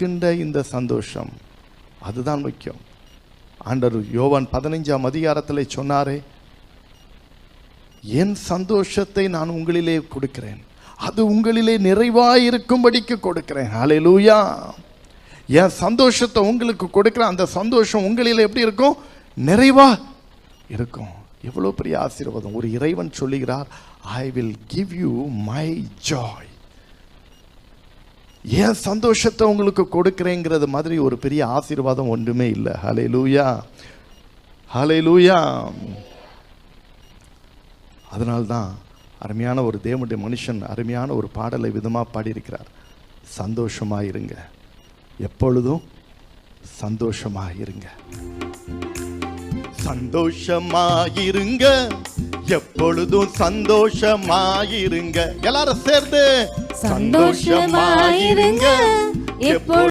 இருக்கின்ற இந்த சந்தோஷம், அதுதான் முக்கியம். ஆண்டவர் யோவான் 15ஆம் அதிகாரத்தில் சொன்னாரே, என் சந்தோஷத்தை நான் உங்களிலே கொடுக்கிறேன், அது உங்களிலே நிறைவாயிருக்கும்படிக்கு கொடுக்கிறேன். ஹல்லேலூயா. என் சந்தோஷத்தை உங்களுக்கு கொடுக்கிறேன், அந்த சந்தோஷம் உங்களிலே எப்படி இருக்கும்? நிறைவா இருக்கும். எவ்வளோ பெரிய ஆசீர்வாதம். ஒரு இறைவன் சொல்லுகிறார், I will give you my joy. என் சந்தோஷத்தை உங்களுக்கு கொடுக்கிறேங்கிறது மாதிரி ஒரு பெரிய ஆசீர்வாதம் ஒன்றுமே இல்லை. ஹல்லேலூயா, ஹல்லேலூயா. அதனால்தான் அருமையான ஒரு தேவனுடைய மனுஷன் அருமையான ஒரு பாடலை விதமாக பாடியிருக்கிறார். சந்தோஷமாயிருங்க, எப்பொழுதும் சந்தோஷமாயிருங்க, சந்தோஷமாயிருங்க, எப்பொழுதும் சந்தோஷமாயிருங்க. எல்லாரும் சேர்ந்து சந்தோஷமாயிருங்க, எப்பொழுதும்